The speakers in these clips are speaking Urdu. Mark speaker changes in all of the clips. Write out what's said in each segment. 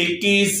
Speaker 1: 21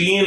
Speaker 1: 3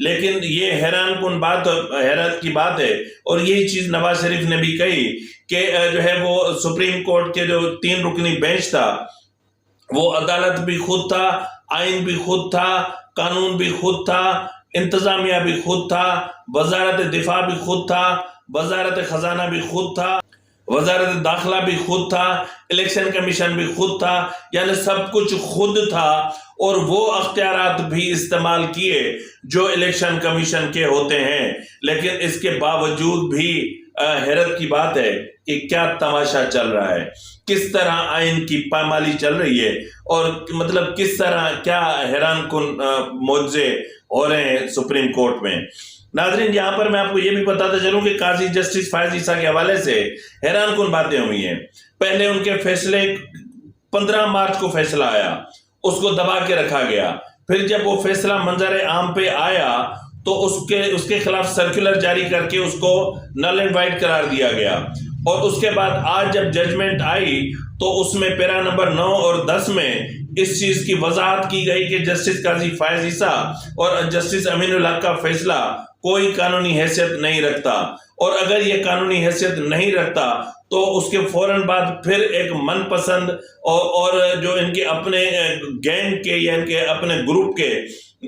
Speaker 1: لیکن یہ حیرت کی بات ہے، اور یہی چیز نواز شریف نے بھی کہی کہ جو ہے وہ سپریم کورٹ کے جو 3 رکنی بینچ تھا وہ عدالت بھی خود تھا، آئین بھی خود تھا، قانون بھی خود تھا، انتظامیہ بھی خود تھا، وزارت دفاع بھی خود تھا، وزارت خزانہ بھی خود تھا، وزارت داخلہ بھی خود تھا، الیکشن کمیشن بھی خود تھا، یعنی سب کچھ خود تھا، اور وہ اختیارات بھی استعمال کیے جو الیکشن کمیشن کے ہوتے ہیں۔ لیکن اس کے باوجود بھی حیرت کی بات ہے کہ کیا تماشا چل رہا ہے، کس طرح آئین کی پامالی چل رہی ہے، اور مطلب کس طرح کیا حیران کن معجزے ہو رہے ہیں سپریم کورٹ میں۔ ناظرین، یہاں پر میں آپ کو یہ بھی بتاتا چلوں کہ قاضی جسٹس فائز عیسیٰ کے حوالے سے حیران کن باتیں ہوئی ہیں۔ پہلے ان کے فیصلے 15 مارچ کو فیصلہ آیا، اس کو دبا کے رکھا گیا، پھر جب وہ فیصلہ منظر عام پہ آیا تو اس کے خلاف سرکولر جاری کر کے اس کو نل اینڈ وائڈ قرار دیا گیا، اور اس کے بعد آج جب ججمنٹ آئی تو اس میں پیرا نمبر 9 اور 10 میں اس چیز کی وضاحت کی گئی کہ جسٹس قاضی فائز عیسیٰ اور جسٹس امین الحق کا فیصلہ کوئی قانونی حیثیت نہیں رکھتا، اور اگر یہ قانونی حیثیت نہیں رکھتا تو اس کے فوراً بعد پھر ایک من پسند اور جو ان کے اپنے گینگ کے یا ان کے اپنے گروپ کے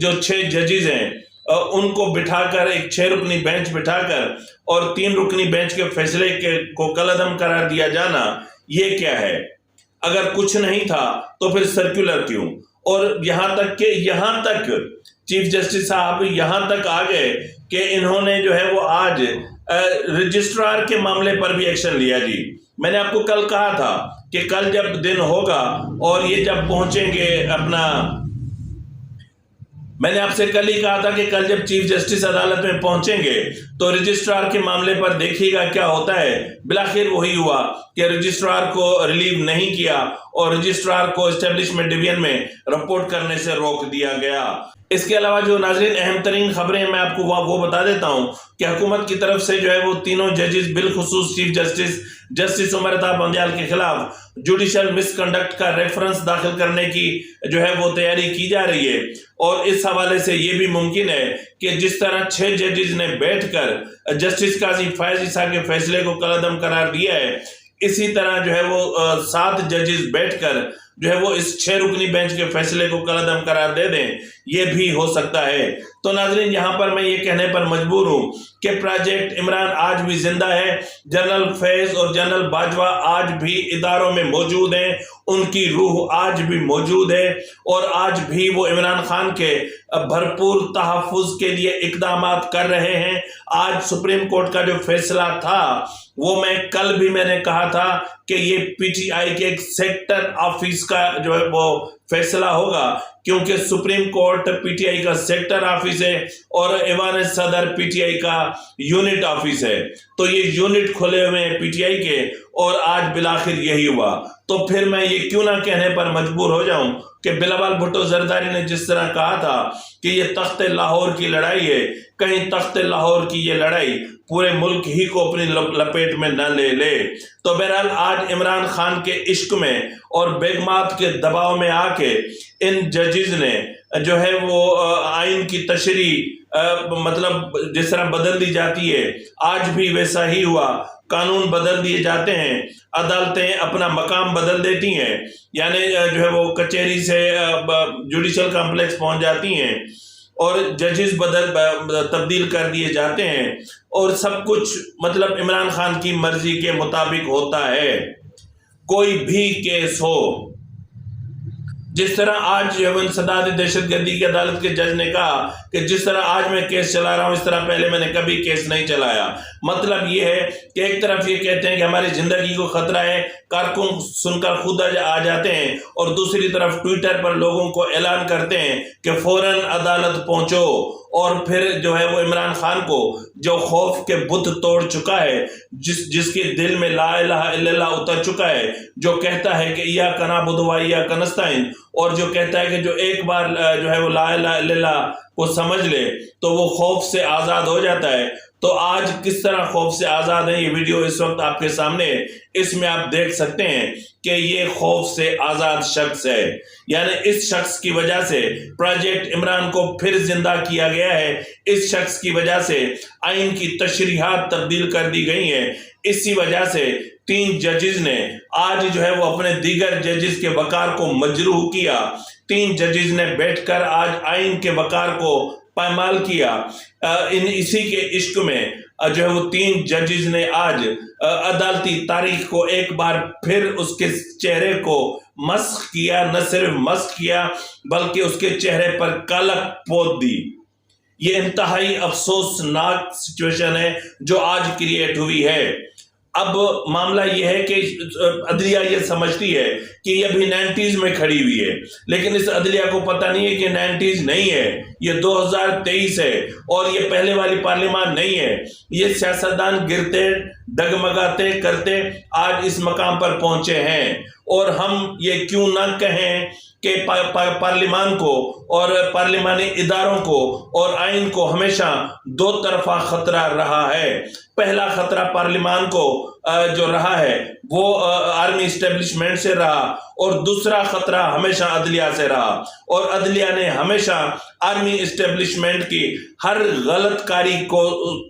Speaker 1: جو 6 ججز ہیں ان کو بٹھا کر ایک 6 رکنی بینچ بٹھا کر اور 3 رکنی بینچ کے فیصلے کو کالعدم قرار دیا جانا، یہ کیا ہے؟ اگر کچھ نہیں تھا تو پھر سرکولر کیوں؟ اور یہاں تک چیف جسٹس صاحب یہاں تک آ گئے کہ انہوں نے جو ہے وہ آج رجسٹرار کے معاملے پر بھی ایکشن لیا۔ جی میں نے آپ کو کل کہا تھا کہ کل جب دن ہوگا اور یہ جب پہنچیں گے میں نے آپ سے کل ہی کہا تھا کہ کل جب چیف جسٹس عدالت میں پہنچیں گے تو رجسٹرار کے معاملے پر دیکھیے گا کیا ہوتا ہے۔ بلاخر وہی ہوا کہ رجسٹرار کو ریلیو نہیں کیا اور رجسٹرار کو اسٹیبلشمنٹ ڈویژن میں رپورٹ کرنے سے روک دیا گیا۔ اس کے علاوہ جو ناظرین اہم ترین خبریں میں آپ کو وہ بتا دیتا ہوں کہ حکومت کی طرف سے جو ہے وہ تینوں ججز بالخصوص چیف جسٹس عمر عطا بندیال کے خلاف جوڈیشل مس کنڈکٹ کا ریفرنس داخل کرنے کی جو ہے وہ تیاری کی جا رہی ہے، اور اس حوالے سے یہ بھی ممکن ہے کہ جس طرح 6 ججز نے بیٹھ کر جسٹس قاضی فائز عیسیٰ کے فیصلے کو کالعدم قرار دیا ہے، اسی طرح جو ہے وہ 7 ججز بیٹھ کر جو ہے وہ اس 6 رکنی بینچ کے فیصلے کو کالعدم قرار دے دیں، یہ بھی ہو سکتا ہے۔ تو ناظرین، یہاں پر میں یہ کہنے پر مجبور ہوں کہ پروجیکٹ عمران آج بھی زندہ ہے، جنرل فیض اور جنرل باجوہ آج بھی اداروں میں موجود ہیں، ان کی روح آج بھی موجود ہے، اور آج بھی وہ عمران خان کے بھرپور تحفظ کے لیے اقدامات کر رہے ہیں۔ آج سپریم کورٹ کا جو فیصلہ تھا وہ میں نے کہا تھا کہ یہ پی ٹی آئی کے ایک سیکٹر آفس کا جو ہے وہ فیصلہ ہوگا، کیونکہ supreme court P T I کا سیکٹر آفس ہے اور ایوان صدر پی ٹی آئی کا یونٹ آفس ہے، تو یہ یونٹ کھلے ہوئے ہیں پی ٹی آئی کے، اور آج بلاخر یہی ہوا۔ تو پھر میں یہ کیوں نہ کہنے پر مجبور ہو جاؤں کہ بلاول بھٹو زرداری نے جس طرح کہا تھا کہ یہ تخت لاہور کی لڑائی ہے، کہیں تخت لاہور کی یہ لڑائی پورے ملک ہی کو اپنی لپیٹ میں نہ لے لے۔ تو بہرحال آج عمران خان کے عشق میں اور بیگمات کے دباؤ میں آ کے ان ججز نے جو ہے وہ آئین کی تشریح مطلب جس طرح بدل دی جاتی ہے، آج بھی ویسا ہی ہوا، قانون بدل دیے جاتے ہیں، عدالتیں اپنا مقام بدل دیتی ہیں، یعنی جو ہے وہ کچہری سے جوڈیشل کمپلیکس پہنچ جاتی ہیں، اور ججز تبدیل کر دیے جاتے ہیں، اور سب کچھ مطلب عمران خان کی مرضی کے مطابق ہوتا ہے۔ کوئی بھی کیس ہو، جس طرح آج جو انسداد دہشت گردی کی عدالت کے جج نے کہا کہ جس طرح آج میں کیس چلا رہا ہوں اس طرح پہلے میں نے کبھی کیس نہیں چلایا۔ مطلب یہ ہے کہ ایک طرف یہ کہتے ہیں کہ ہماری زندگی کو خطرہ ہے، کارکن سن کر خود آ جاتے ہیں، اور دوسری طرف ٹویٹر پر لوگوں کو اعلان کرتے ہیں کہ فوراً عدالت پہنچو، اور پھر جو ہے وہ عمران خان کو جو خوف کے بت توڑ چکا ہے، جس کے دل میں لا الہ الا اللہ اتر چکا ہے، جو کہتا ہے کہ ایاک نعبد و ایاک نستعین، اور جو کہتا ہے کہ جو ایک بار جو ہے وہ لا الہ الا اللہ کو سمجھ لے تو وہ خوف سے آزاد ہو جاتا ہے۔ تو آج کس طرح خوف سے آزاد ہیں. یہ ویڈیو اس وقت آپ کے سامنے ہے. اس میں آپ دیکھ سکتے ہیں کہ یہ خوف سے آزاد شخص ہے. یعنی اس شخص کی وجہ سے پروجیکٹ عمران کو پھر زندہ کیا گیا ہے. اس شخص کی وجہ سے آئین کی تشریحات تبدیل کر دی گئی ہیں. اسی وجہ سے 3 ججز نے آج جو ہے وہ اپنے دیگر ججز کے وقار کو مجروح کیا. 3 ججز نے بیٹھ کر آج آئین کے وقار کو پامال کیا. اسی کے عشق میں جو ہے وہ 3 ججز نے آج عدالتی تاریخ کو ایک بار پھر اس کے چہرے کو مسخ کیا. نہ صرف مسخ کیا بلکہ اس کے چہرے پر کالک پوت دی. یہ انتہائی افسوسناک سچویشن ہے جو آج کریٹ ہوئی ہے. اب معاملہ یہ ہے کہ عدلیہ یہ سمجھتی ہے کہ یہ ابھی 90s میں کھڑی ہوئی ہے، لیکن اس عدلیہ کو پتہ نہیں ہے کہ 90s نہیں ہے، یہ 2023 ہے اور یہ پہلے والی پارلیمان نہیں ہے. یہ سیاستدان گرتے ڈگمگاتے کرتے آج اس مقام پر پہنچے ہیں. اور ہم یہ کیوں نہ کہیں کہ پارلیمان کو اور پارلیمانی اداروں کو اور آئین کو ہمیشہ 2 طرفہ خطرہ رہا ہے. پہلا خطرہ پارلیمان کو جو رہا ہے وہ آرمی اسٹیبلشمنٹ سے رہا، اور دوسرا خطرہ ہمیشہ عدلیہ سے رہا. اور عدلیہ نے ہمیشہ آرمی اسٹیبلشمنٹ کی ہر غلط کاری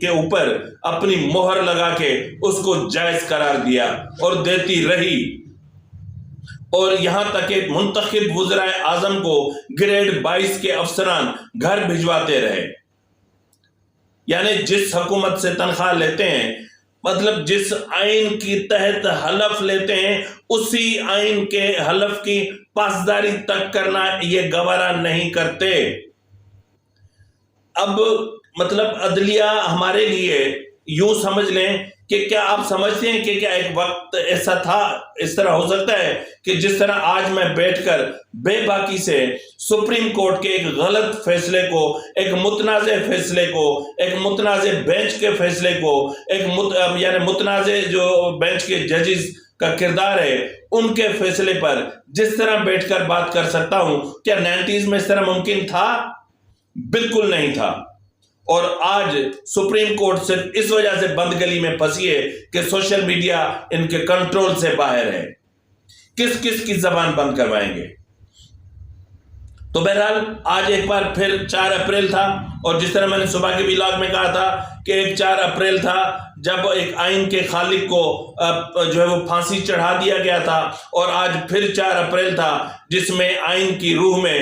Speaker 1: کے اوپر اپنی مہر لگا کے اس کو جائز قرار دیا اور دیتی رہی. اور یہاں تک کہ منتخب وزرائے اعظم کو گریڈ 22 کے افسران گھر بھجواتے رہے. یعنی جس حکومت سے تنخواہ لیتے ہیں، مطلب جس آئین کی تحت حلف لیتے ہیں، اسی آئین کے حلف کی پاسداری تک کرنا یہ گوارا نہیں کرتے. اب مطلب عدلیہ ہمارے لیے یوں سمجھ لیں کہ کیا آپ سمجھتے ہیں کہ کیا ایک وقت ایسا تھا، اس طرح ہو سکتا ہے کہ جس طرح آج میں بیٹھ کر بے باکی سے سپریم کورٹ کے ایک غلط فیصلے کو، ایک متنازع فیصلے کو، ایک متنازع بینچ کے فیصلے کو، یعنی متنازع جو بینچ کے ججز کا کردار ہے ان کے فیصلے پر جس طرح بیٹھ کر بات کر سکتا ہوں، کیا 90s میں اس طرح ممکن تھا؟ بالکل نہیں تھا. اور آج سپریم کورٹ صرف اس وجہ سے بند گلی میں پھنسی ہے کہ سوشل میڈیا ان کے کنٹرول سے باہر ہے. کس کس کی زبان بند کروائیں گے؟ تو بہرحال آج ایک بار پھر 4 اپریل تھا، اور جس طرح میں نے صبح کے ویلاگ میں کہا تھا کہ ایک 4 اپریل تھا جب ایک آئین کے خالق کو جو ہے وہ پھانسی چڑھا دیا گیا تھا، اور آج پھر 4 اپریل تھا جس میں آئین کی روح میں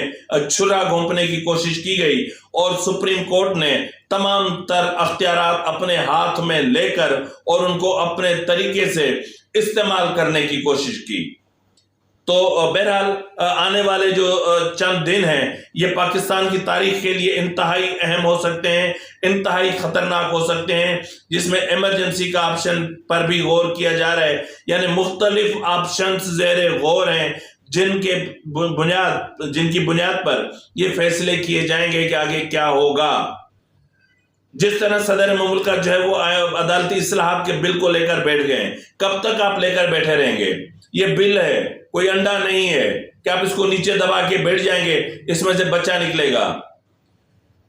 Speaker 1: چھرا گھونپنے کی کوشش کی گئی، اور سپریم کورٹ نے تمام تر اختیارات اپنے ہاتھ میں لے کر اور ان کو اپنے طریقے سے استعمال کرنے کی کوشش کی. تو بہرحال آنے والے جو چند دن ہیں یہ پاکستان کی تاریخ کے لیے انتہائی اہم ہو سکتے ہیں، انتہائی خطرناک ہو سکتے ہیں، جس میں ایمرجنسی کا آپشن پر بھی غور کیا جا رہا ہے. یعنی مختلف آپشنز زیر غور ہیں جن کی بنیاد پر یہ فیصلے کیے جائیں گے کہ آگے کیا ہوگا. جس طرح صدر مملکت جو ہے وہ عدالتی اصلاحات کے بل کو لے کر بیٹھ گئے ہیں، کب تک آپ لے کر بیٹھے رہیں گے؟ یہ بل ہے، کوئی انڈا نہیں ہے کہ آپ اس کو نیچے دبا کے بیٹھ جائیں گے اس میں سے بچہ نکلے گا.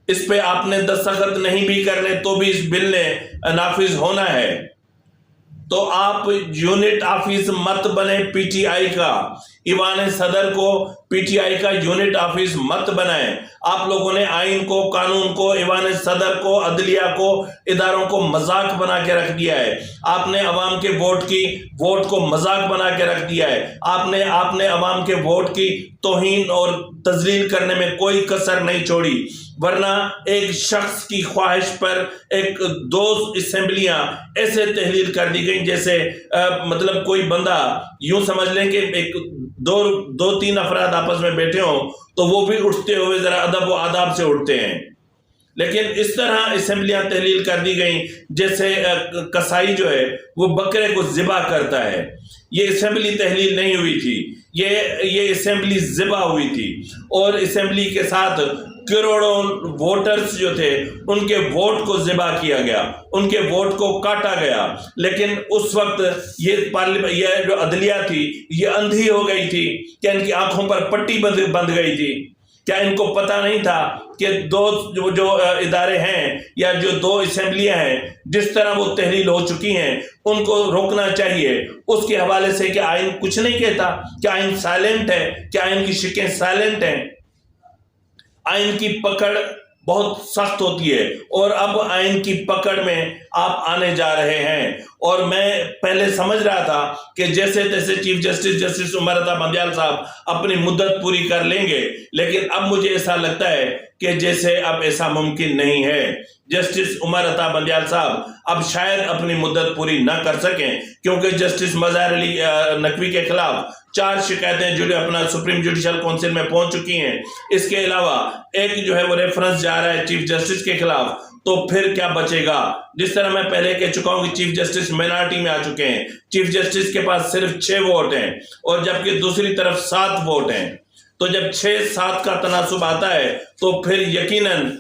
Speaker 1: اس پہ آپ نے دستخط نہیں بھی کرنے تو بھی اس بل نے نافذ ہونا ہے. تو آپ یونٹ آفس مت بنے پی ٹی آئی کا، ایوان صدر کو پی ٹی آئی کا یونٹ آفس مت بنائیں. آپ لوگوں نے آئین کو، قانون کو، ایوان صدر کو، عدلیہ کو، اداروں کو مذاق بنا کے رکھ دیا ہے. آپ نے عوام کے ووٹ کو مذاق بنا کے رکھ دیا ہے. آپ نے عوام کے ووٹ کی توہین اور تذلیل کرنے میں کوئی کسر نہیں چھوڑی، ورنہ ایک شخص کی خواہش پر ایک 2 اسمبلیاں ایسے تحلیل کر دی گئیں جیسے مطلب کوئی بندہ یوں سمجھ لیں کہ ایک 2-3 افراد آپس میں بیٹھے ہوں تو وہ بھی اٹھتے ہوئے ذرا ادب و آداب سے اٹھتے ہیں. لیکن اس طرح اسمبلیاں تحلیل کر دی گئیں جیسے کسائی جو ہے وہ بکرے کو ذبح کرتا ہے. یہ اسمبلی تحلیل نہیں ہوئی تھی، یہ اسمبلی ذبح ہوئی تھی، اور اسمبلی کے ساتھ کروڑوں ووٹرز جو تھے ان کے ووٹ کو ذبح کیا گیا، ان کے ووٹ کو کاٹا گیا. لیکن اس وقت یہ جو عدلیہ تھی یہ اندھی ہو گئی تھی کہ ان کی آنکھوں پر پٹی بند گئی تھی. کیا ان کو پتہ نہیں تھا کہ دو جو ادارے ہیں یا جو 2 اسمبلیاں ہیں جس طرح وہ تحلیل ہو چکی ہیں ان کو روکنا چاہیے؟ اس کے حوالے سے کہ آئین کچھ نہیں کہتا، کیا آئین سائلنٹ ہے، کیا آئین کی شقیں سائلنٹ ہیں؟ آئین کی پکڑ بہت سخت ہوتی ہے، اور اب آئین کی پکڑ میں آپ آنے جا رہے ہیں۔ اور میں پہلے سمجھ رہا تھا کہ جیسے تیسے چیف جسٹس عمر عطا بندیال صاحب اپنی مدت پوری کر لیں گے، لیکن اب مجھے ایسا لگتا ہے کہ جیسے اب ایسا ممکن نہیں ہے۔ جسٹس عمر عطا بندیال صاحب اب شاید اپنی مدت پوری نہ کر سکیں، کیونکہ جسٹس مظہر علی نقوی کے خلاف 4 شکایتیں جو اپنا سپریم جوڈیشل کونسل میں پہنچ چکی ہیں۔ اس کے علاوہ ایک جو ہے وہ ریفرنس جا رہا ہے چیف جسٹس کے خلاف، تو پھر کیا بچے گا؟ جس طرح میں پہلے کہہ چکا ہوں کہ چیف جسٹس مائنارٹی میں آ چکے ہیں، چیف جسٹس کے پاس صرف 6 ووٹ ہیں، اور جبکہ دوسری طرف 7 ووٹ ہیں۔ تو جب 6-7 کا تناسب آتا ہے تو پھر یقیناً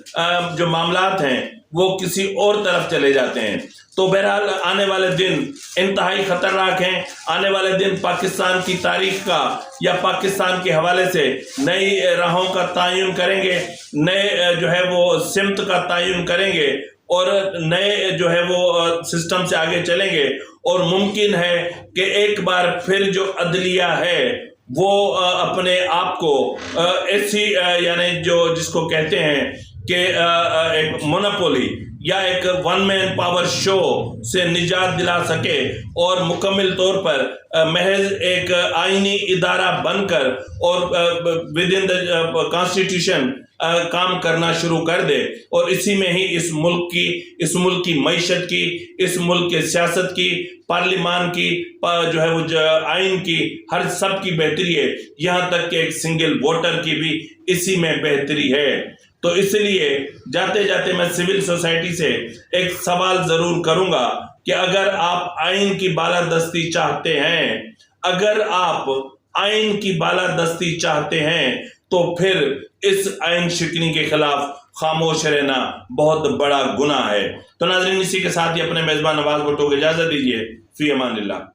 Speaker 1: جو معاملات ہیں وہ کسی اور طرف چلے جاتے ہیں۔ تو بہرحال آنے والے دن انتہائی خطرناک ہیں۔ آنے والے دن پاکستان کی تاریخ کا یا پاکستان کے حوالے سے نئی راہوں کا تعین کریں گے، نئے جو ہے وہ سمت کا تعین کریں گے، اور نئے جو ہے وہ سسٹم سے آگے چلیں گے۔ اور ممکن ہے کہ ایک بار پھر جو عدلیہ ہے وہ اپنے آپ کو ایسی یعنی جو جس کو کہتے ہیں کہ ایک مونوپولی یا ایک ون مین پاور شو سے نجات دلا سکے، اور مکمل طور پر محض ایک آئینی ادارہ بن کر اور ود ان دا کانسٹیٹیوشن کام کرنا شروع کر دے، اور اسی میں ہی اس ملک کی معیشت کی، اس ملک کے سیاست کی، پارلیمان کی، جو ہے وہ آئین کی، ہر سب کی بہتری ہے، یہاں تک کہ ایک سنگل ووٹر کی بھی اسی میں بہتری ہے۔ تو اس لیے جاتے جاتے میں سول سوسائٹی سے ایک سوال ضرور کروں گا کہ اگر آپ آئین کی بالادستی چاہتے ہیں، اگر آپ آئین کی بالادستی چاہتے ہیں، تو پھر اس آئین شکنی کے خلاف خاموش رہنا بہت بڑا گناہ ہے۔ تو ناظرین، اسی کے ساتھ ہی اپنے میزبان نواز بھٹو کو اجازت دیجیے۔ فی امان اللہ۔